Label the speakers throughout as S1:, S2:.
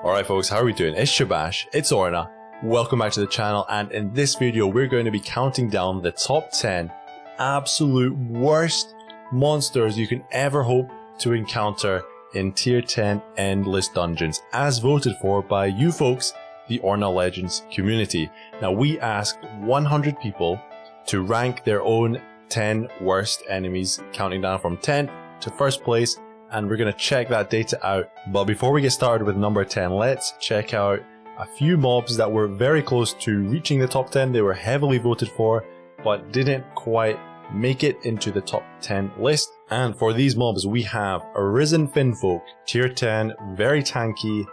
S1: Alright folks, how are we doing? It's Shabash, it's Orna. Welcome back to the channel, and in this video we're going to be counting down the top 10 absolute worst monsters you can ever hope to encounter in tier 10 endless dungeons, as voted for by you folks, the Orna Legends community. Now we asked 100 people to rank their own 10 worst enemies, counting down from 10th to first place, and we're going to check that data out. But before we get started with number 10, let's check out a few mobs that were very close to reaching the top 10. They were heavily voted for, but didn't quite make it into the top 10 list. And for these mobs, we have Arisen Finfolk, tier 10, very tanky,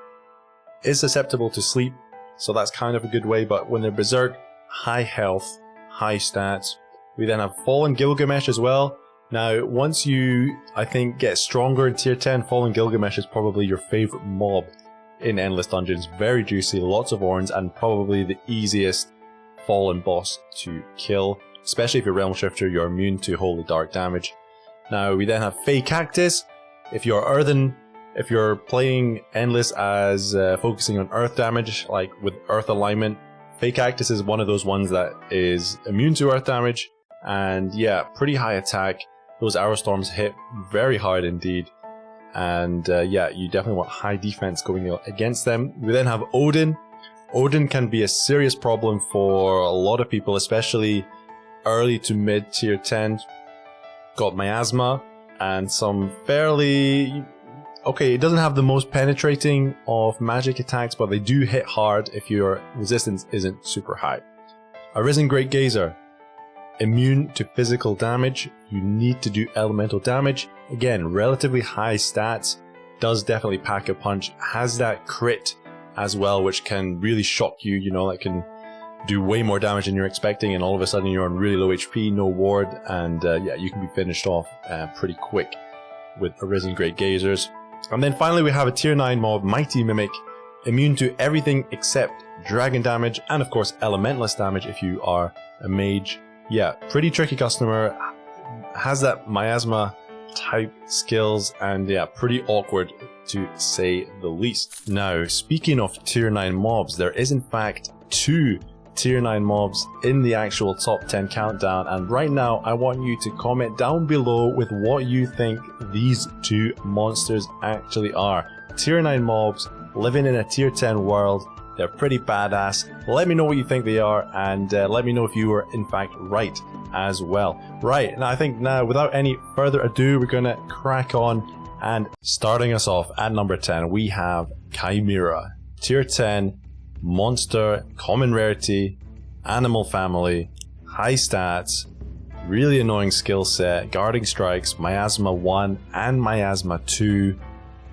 S1: is susceptible to sleep, so that's kind of a good way, but when they're berserk, high health, high stats. We then have Fallen Gilgamesh as well. Now, once you, I think, get stronger in tier 10, Fallen Gilgamesh is probably your favorite mob in Endless Dungeons. Very juicy, lots of orange, and probably the easiest Fallen boss to kill. Especially if you're Realm Shifter, you're immune to holy dark damage. Now, we then have Fey Cactus. If you're Earthen, if you're playing Endless as focusing on earth damage, like with earth alignment, Fey Cactus is one of those ones that is immune to earth damage. And yeah, pretty high attack. Those arrow storms hit very hard indeed. And yeah, you definitely want high defense going against them. We then have Odin. Odin can be a serious problem for a lot of people, especially early to mid tier 10. Got miasma and some fairly... Okay, it doesn't have the most penetrating of magic attacks, but they do hit hard if your resistance isn't super high. Arisen Great Gazer. Immune to physical damage, you need to do elemental damage. Again, relatively high stats, does definitely pack a punch, has that crit as well, which can really shock you, you know, that can do way more damage than you're expecting, and all of a sudden you're on really low HP, no ward, and yeah, you can be finished off pretty quick with Arisen Great Gazers. And then finally we have a tier 9 mob, Mighty Mimic, immune to everything except dragon damage, and of course elementalist damage if you are a mage. Yeah, pretty tricky customer, has that miasma type skills, and yeah, pretty awkward to say the least. Now, speaking of tier 9 mobs, there is in fact 2 tier 9 mobs in the actual top 10 countdown, and right now I want you to comment down below with what you think these 2 monsters actually are. Tier 9 mobs living in a tier 10 world. They're pretty badass. Let me know what you think they are, and let me know if you were in fact right as well. Right, and I think now without any further ado, we're gonna crack on, and starting us off at number 10, we have Chimera. Tier 10, monster, common rarity, animal family, high stats, really annoying skill set, guarding strikes, miasma 1 and miasma 2.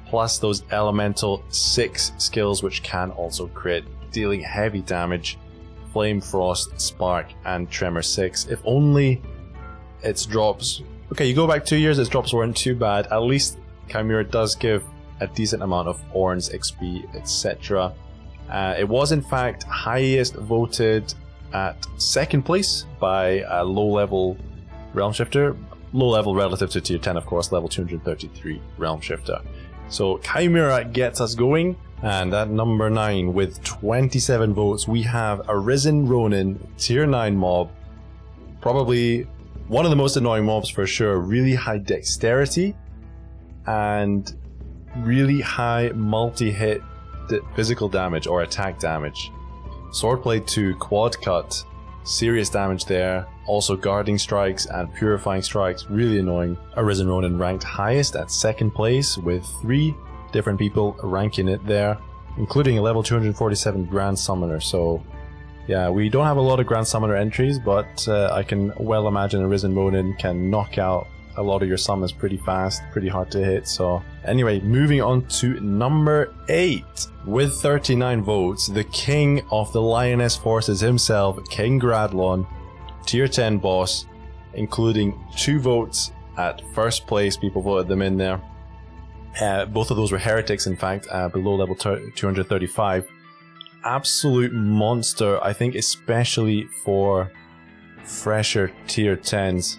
S1: Plus those elemental 6 skills which can also crit, dealing heavy damage, flame, frost, spark, and tremor 6. If only its drops... Okay, you go back 2 years, its drops weren't too bad. At least Chimera does give a decent amount of orange XP, etc. It was in fact highest voted at 2nd place by a low level Realm Shifter. Low level relative to tier 10, of course, level 233 Realm Shifter. So Chimera gets us going, and at number 9 with 27 votes we have Arisen Ronin, tier 9 mob. Probably one of the most annoying mobs for sure. Really high dexterity and really high multi-hit physical damage or attack damage. Swordblade 2 quad cut, serious damage there. Also guarding strikes and purifying strikes, really annoying. Arisen Ronin ranked highest at 2nd place with 3 different people ranking it there, including a level 247 Grand Summoner. So yeah, we don't have a lot of Grand Summoner entries, but I can well imagine Arisen Ronin can knock out a lot of your summons pretty fast, pretty hard to hit. So anyway, moving on to number 8. With 39 votes, the king of the Lioness Forces himself, King Gradlon, tier 10 boss, including 2 votes at first place. People voted them in there. Both of those were heretics, in fact, below level 235. Absolute monster, I think, especially for fresher tier 10s.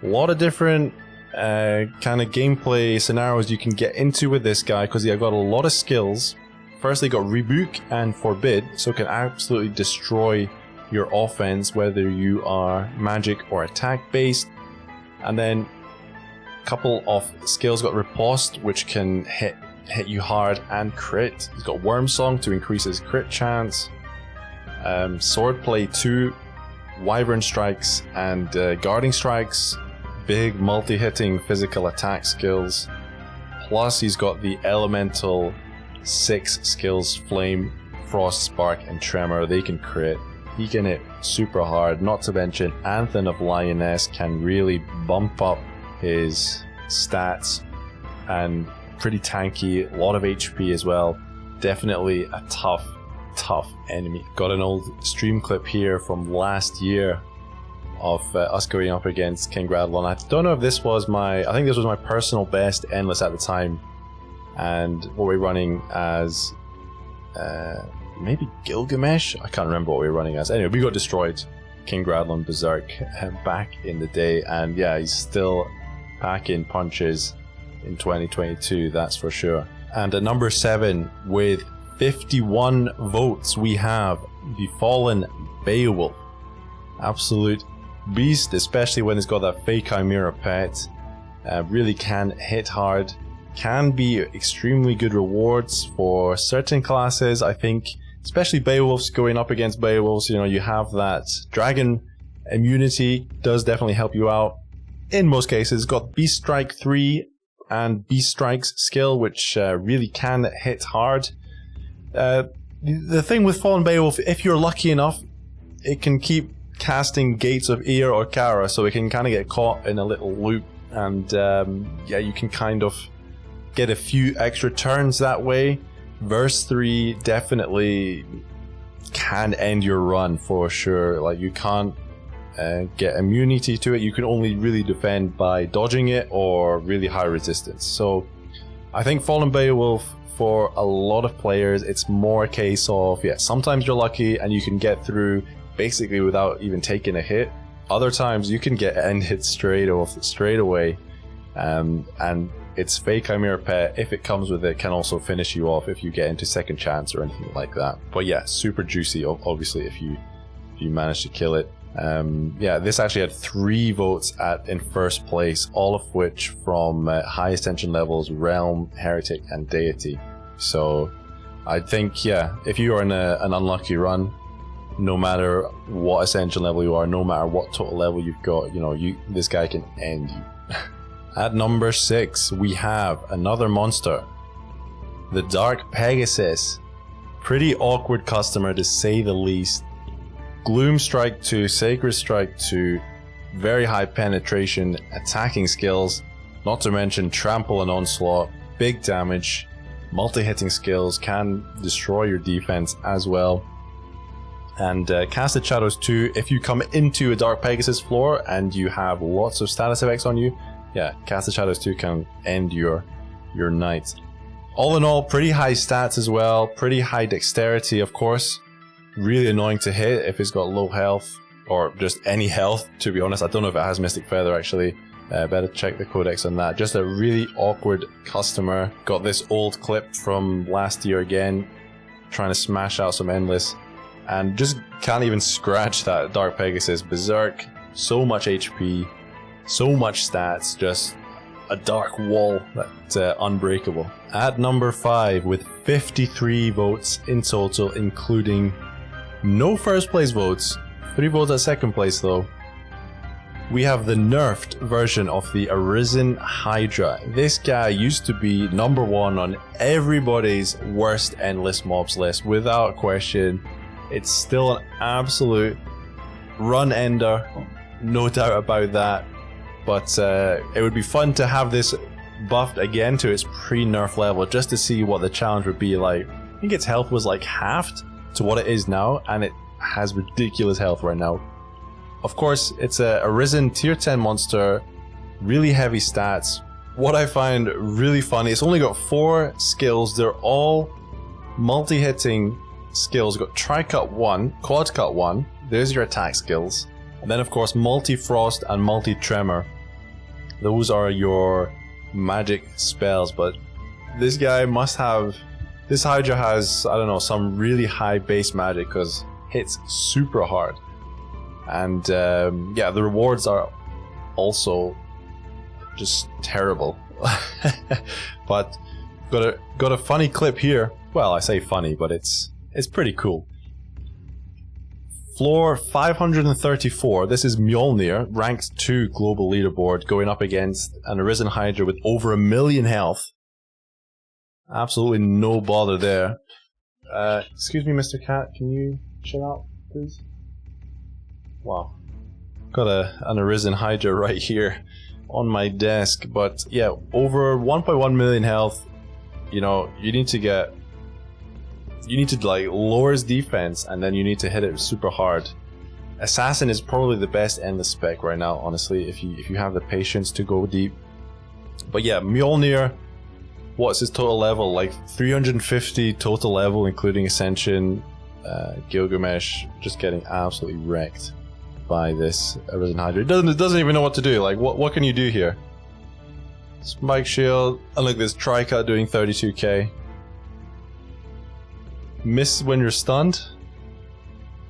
S1: A lot of different kind of gameplay scenarios you can get into with this guy, because he's got a lot of skills. Firstly, got Rebuke and Forbid, so it can absolutely destroy your offense, whether you are magic or attack based. And then a couple of skills, got Riposte, which can hit you hard and crit. He's got Worm Song to increase his crit chance. Swordplay 2, Wyvern Strikes and Guarding Strikes. Big multi-hitting physical attack skills. Plus he's got the Elemental 6 skills, Flame, Frost, Spark and Tremor. They can crit. He can hit super hard. Not to mention Anthem of Lioness can really bump up his stats, and pretty tanky, a lot of HP as well. Definitely a tough enemy. Got an old stream clip here from last year of us going up against King Radlon. I don't know if this was I think this was my personal best endless at the time, and what we're running as maybe Gilgamesh? I can't remember what we were running as. Anyway, we got destroyed. King Radlon Berserk back in the day, and yeah, he's still packing punches in 2022, that's for sure. And at number 7, with 51 votes, we have the Fallen Beowulf. Absolute beast, especially when it's got that fake Chimera pet. Really can hit hard. Can be extremely good rewards for certain classes, I think. Especially Beowulfs, going up against Beowulfs, you know, you have that dragon immunity, does definitely help you out. In most cases, got Beast Strike 3 and Beast Strike's skill, which really can hit hard. The thing with Fallen Beowulf, if you're lucky enough, it can keep casting Gates of Ear or Kara, so it can kind of get caught in a little loop, and yeah, you can kind of get a few extra turns that way. Verse 3 definitely can end your run for sure. Like, you can't get immunity to it. You can only really defend by dodging it or really high resistance. So I think Fallen Beowulf, for a lot of players, it's more a case of, yeah, sometimes you're lucky and you can get through basically without even taking a hit. Other times you can get ended straight away. And its fake Chimera pet, if it comes with it, can also finish you off if you get into second chance or anything like that. But yeah, super juicy, obviously, if you manage to kill it. Yeah, this actually had 3 votes in first place, all of which from high ascension levels, Realm, Heretic, and Deity. So I think, yeah, if you are in an unlucky run, no matter what ascension level you are, no matter what total level you've got, you know, this guy can end you. At number 6, we have another monster, the Dark Pegasus. Pretty awkward customer, to say the least. Gloom Strike 2, Sacred Strike 2, very high penetration, attacking skills, not to mention Trample and Onslaught, big damage, multi-hitting skills, can destroy your defense as well. And Casted Shadows 2, if you come into a Dark Pegasus floor and you have lots of status effects on you, yeah, Casted Shadows 2 can end your night. All in all, pretty high stats as well, pretty high dexterity, of course. Really annoying to hit if it's got low health, or just any health, to be honest. I don't know if it has Mystic Feather, actually. Better check the codex on that. Just a really awkward customer. Got this old clip from last year again, trying to smash out some Endless, and just can't even scratch that Dark Pegasus. Berserk, so much HP, so much stats, just a dark wall that's unbreakable. At number 5, with 53 votes in total, including no first place votes, 3 votes at second place though, we have the nerfed version of the Arisen Hydra. This guy used to be number 1 on everybody's worst endless mobs list, without question. It's still an absolute run ender, no doubt about that. But it would be fun to have this buffed again to its pre-nerf level, just to see what the challenge would be like. I think its health was like halved to what it is now, and it has ridiculous health right now. Of course, it's a Arisen tier 10 monster, really heavy stats. What I find really funny, it's only got 4 skills. They're all multi-hitting skills. Got Tri-Cut 1, Quad Cut 1, there's your attack skills. And then of course Multi-Frost and Multi-Tremor. Those are your magic spells, but this guy must have This Hydra has, I don't know, some really high base magic because hits super hard. And yeah, the rewards are also just terrible. But got a funny clip here. Well, I say funny, but it's pretty cool. Floor 534. This is Mjolnir, ranked 2 global leaderboard, going up against an Arisen Hydra with over 1 million health. Absolutely no bother there. Excuse me, Mr. Cat, can you chill out, please? Wow. Got an Arisen Hydra right here on my desk, but yeah, over 1.1 million health. You know, you need to like lower his defense, and then you need to hit it super hard. Assassin is probably the best endless spec right now, honestly, if you have the patience to go deep. But yeah, Mjolnir, what's his total level? Like 350 total level, including Ascension. Gilgamesh just getting absolutely wrecked by this Arisen Hydra. It doesn't even know what to do. Like, what can you do here? Spike Shield, and look, this Tricut doing 32k. Miss when you're stunned?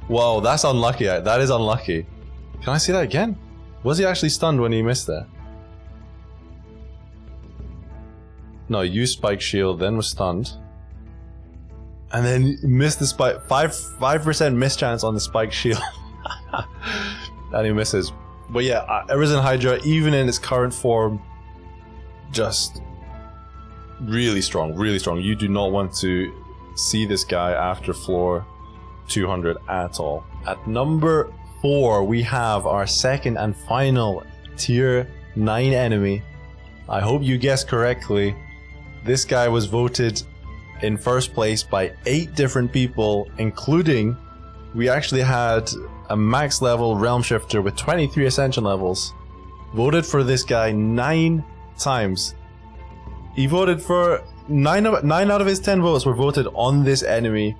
S1: Whoa, that's unlucky. That is unlucky. Can I see that again? Was he actually stunned when he missed that? No, use Spike Shield, then was stunned. And then missed the spike. 5% miss chance on the Spike Shield. And he misses. But yeah, Arisen Hydra, even in its current form, just really strong, really strong. You do not want to see this guy after floor 200 at all. At number 4, we have our second and final tier 9 enemy. I hope you guessed correctly. This guy was voted in first place by 8 different people, including, we actually had a max level Realm Shifter with 23 Ascension levels. Voted for this guy 9 times. He voted for 9 out of his 10 votes were voted on this enemy.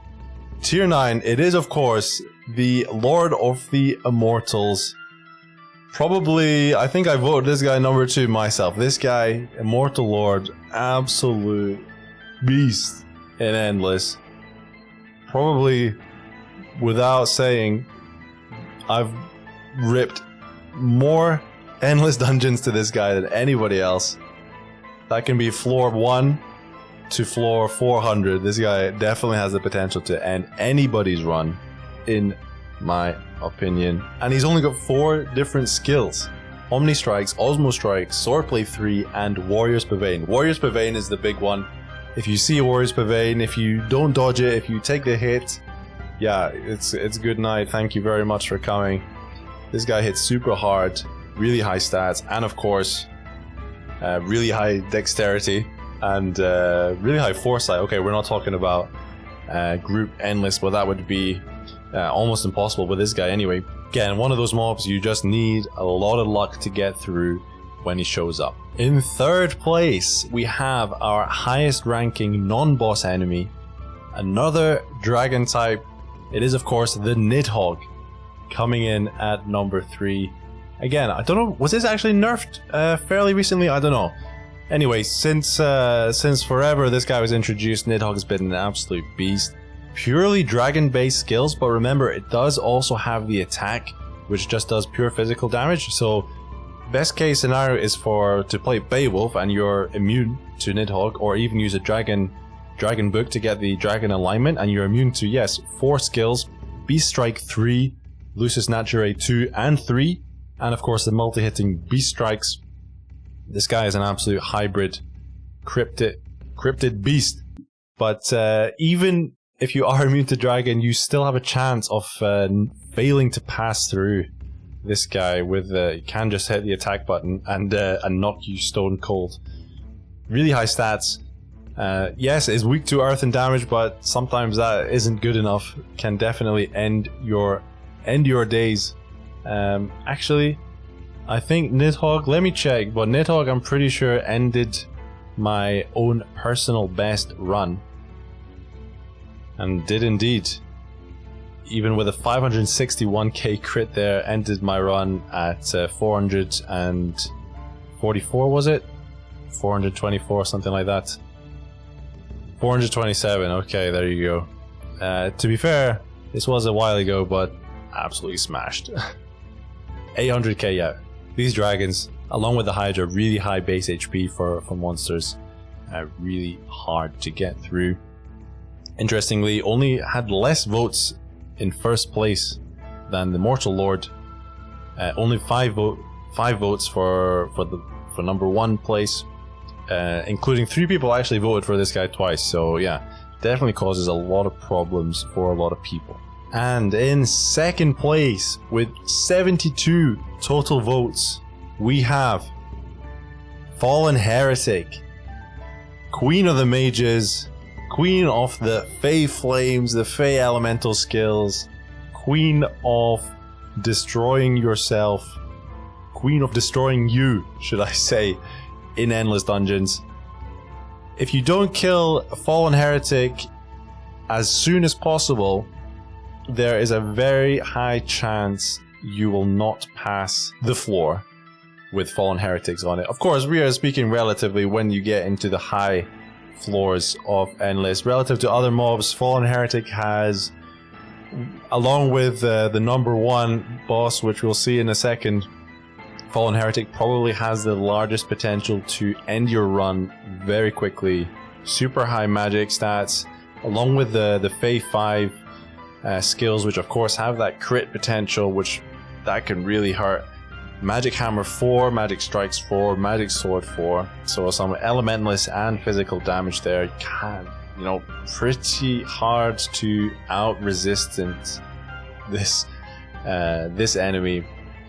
S1: Tier 9, it is of course the Lord of the Immortals. Probably, I think I voted this guy number 2 myself. This guy, Immortal Lord, absolute beast in Endless. Probably, without saying, I've ripped more Endless dungeons to this guy than anybody else. That can be floor 1 to floor 400. This guy definitely has the potential to end anybody's run, in my opinion. And he's only got 4 different skills. Omni Strikes, Osmo Strikes, Swordplay 3, and Warrior's Pavane. Warrior's Pavane is the big one. If you see Warrior's Pavane, if you don't dodge it, if you take the hit, yeah, it's good night. Thank you very much for coming. This guy hits super hard, really high stats, and of course, really high dexterity and really high foresight. Okay, we're not talking about group endless, but that would be almost impossible with this guy anyway. Again, one of those mobs you just need a lot of luck to get through when he shows up. In third place, we have our highest ranking non-boss enemy, another dragon type. It is of course the Nidhogg, coming in at number 3. Again, I don't know, was this actually nerfed fairly recently? I don't know. Anyway, since forever this guy was introduced, Nidhogg has been an absolute beast. Purely dragon-based skills, but remember, it does also have the attack, which just does pure physical damage. So, best case scenario is to play Beowulf and you're immune to Nidhogg, or even use a dragon book to get the dragon alignment, and you're immune to, yes, 4 skills: Beast Strike 3, Lucis Naturae 2 and 3, and of course the multi-hitting Beast Strikes. This guy is an absolute hybrid cryptid beast. But even if you are immune to dragon, you still have a chance of failing to pass through this guy with you can just hit the attack button and knock you stone cold. Really high stats. Yes, is weak to earth and damage, but sometimes that isn't good enough. Can definitely end your days. Actually, I think Nidhogg, let me check, but Nidhogg I'm pretty sure ended my own personal best run. And did indeed. Even with a 561k crit there, ended my run at 444, was it? 424, something like that. 427. Okay, there you go. To be fair, this was a while ago, but absolutely smashed. 800k, yeah. These dragons, along with the Hydra, really high base HP for monsters. Really hard to get through. Interestingly, only had less votes in first place than the Mortal Lord. Only 5 votes for number 1 place, including 3 people actually voted for this guy twice. So yeah, definitely causes a lot of problems for a lot of people. And in second place with 72 total votes, we have Fallen Heretic, Queen of the Mages, Queen of the Fey Flames, the Fey Elemental skills, Queen of destroying yourself, Queen of destroying you, should I say, in endless dungeons. If you don't kill Fallen Heretic as soon as possible, there is a very high chance you will not pass the floor with Fallen Heretics on it. Of course, we are speaking relatively when you get into the high floors of Endless. Relative to other mobs, Fallen Heretic has, along with the number 1 boss, which we'll see in a second, Fallen Heretic probably has the largest potential to end your run very quickly. Super high magic stats, along with the Fey 5 skills, which of course have that crit potential, which that can really hurt. Magic Hammer 4, Magic Strikes 4, Magic Sword 4. So some elementalist and physical damage there. You can, pretty hard to out-resistant this enemy.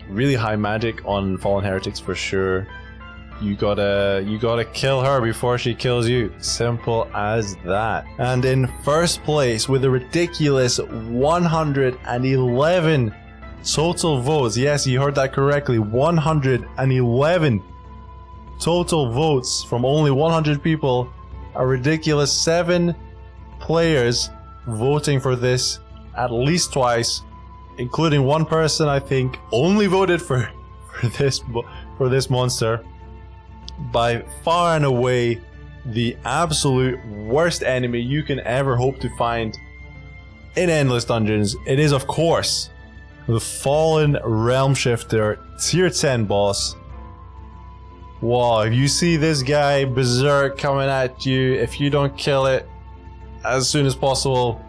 S1: Really high magic on Fallen Heretics for sure. You gotta kill her before she kills you. Simple as that. And in first place with a ridiculous 111 total votes. Yes, you heard that correctly. 111 total votes from only 100 people. A ridiculous 7 players voting for this at least twice, including 1 person I think only voted for this monster. By far and away the absolute worst enemy you can ever hope to find in Endless Dungeons. It is, of course, the Fallen Realm Shifter tier 10 boss. Wow, if you see this guy berserk coming at you, if you don't kill it as soon as possible,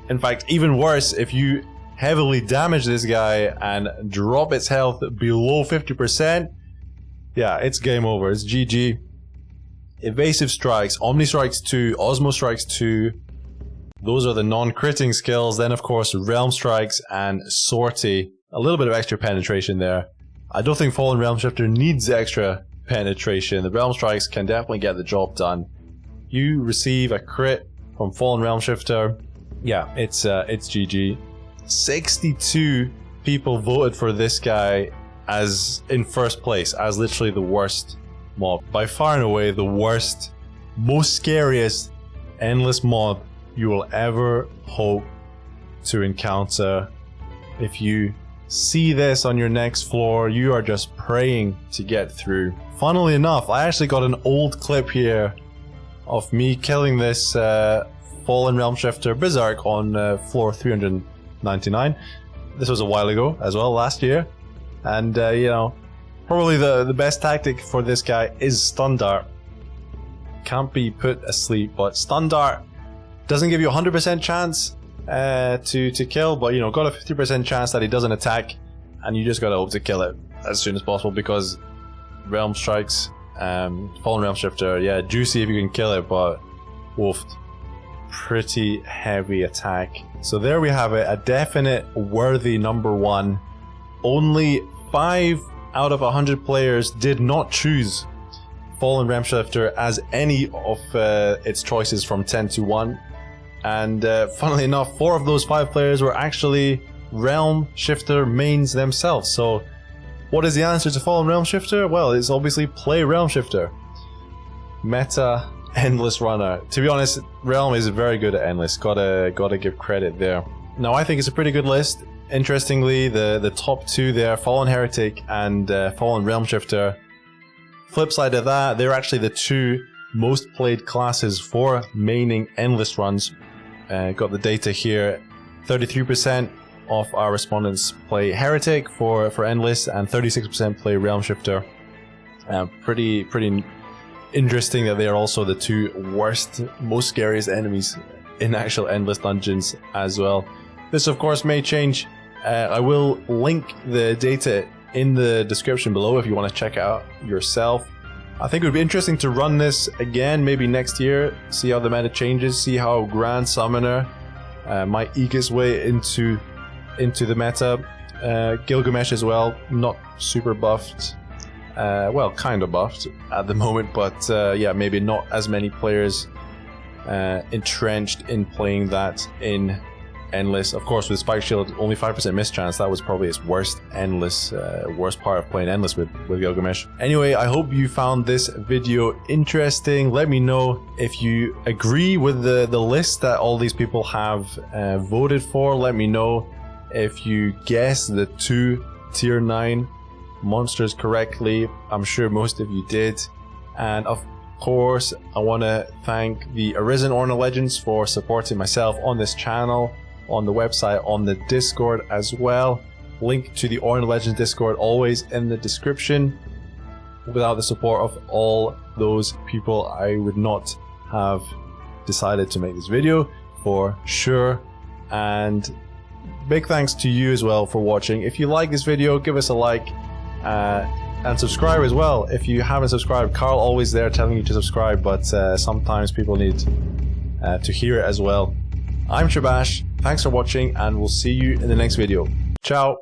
S1: in fact even worse, if you heavily damage this guy and drop its health below 50%, yeah, it's game over, it's GG. Evasive Strikes, Omni Strikes 2, Osmo Strikes 2, those are the non-critting skills. Then of course Realm Strikes and Sortie. A little bit of extra penetration there. I don't think Fallen Realm Shifter needs extra penetration. The Realm Strikes can definitely get the job done. You receive a crit from Fallen Realm Shifter. Yeah, it's GG. 62 people voted for this guy as in first place, as literally the worst mob. By far and away the worst, most scariest endless mob you will ever hope to encounter. If you see this on your next floor, you are just praying to get through. Funnily enough, I actually got an old clip here of me killing this Fallen Realm Shifter Berserk on floor 399. This was a while ago as well, last year. And probably the best tactic for this guy is Stun Dart. Can't be put asleep, but Stun Dart doesn't give you a 100% chance to kill, but got a 50% chance that he doesn't attack, and you just gotta hope to kill it as soon as possible, because Realm Strikes, Fallen Realm Shifter, yeah, juicy if you can kill it, but woofed. Pretty heavy attack. So there we have it, a definite worthy number 1. Only 5 out of 100 players did not choose Fallen Realm Shifter as any of its choices from 10 to 1. And funnily enough, 4 of those 5 players were actually Realm Shifter mains themselves. So what is the answer to Fallen Realm Shifter? Well, it's obviously play Realm Shifter. Meta Endless Runner. To be honest, Realm is very good at Endless. Gotta give credit there. Now I think it's a pretty good list. Interestingly, the top 2 there, Fallen Heretic and Fallen Realm Shifter. Flip side of that, they're actually the 2 most played classes for maining endless runs. Got the data here. 33% of our respondents play Heretic for endless, and 36% play Realm Shifter. Pretty interesting that they are also the two worst, most scariest enemies in actual endless dungeons as well. This of course may change. I will link the data in the description below if you want to check it out yourself. I think it would be interesting to run this again maybe next year, see how the meta changes, see how Grand Summoner might eke its way into the meta. Gilgamesh as well, not super buffed. Well, kind of buffed at the moment, but yeah, maybe not as many players entrenched in playing that in endless. Of course, with Spike Shield, only 5% mischance. That was probably its worst endless, worst part of playing endless with Gilgamesh. Anyway, I hope you found this video interesting. Let me know if you agree with the list that all these people have voted for. Let me know if you guess the 2 tier 9 monsters correctly. I'm sure most of you did. And of course, I want to thank the Arisen Orna Legends for supporting myself on this channel, on the website, on the Discord as well. Link to the Orna Legends Discord always in the description. Without the support of all those people, I would not have decided to make this video for sure. And big thanks to you as well for watching. If you like this video, give us a like and subscribe as well. If you haven't subscribed, Carl always there telling you to subscribe, but sometimes people need to hear it as well. I'm Shabash, thanks for watching, and we'll see you in the next video. Ciao!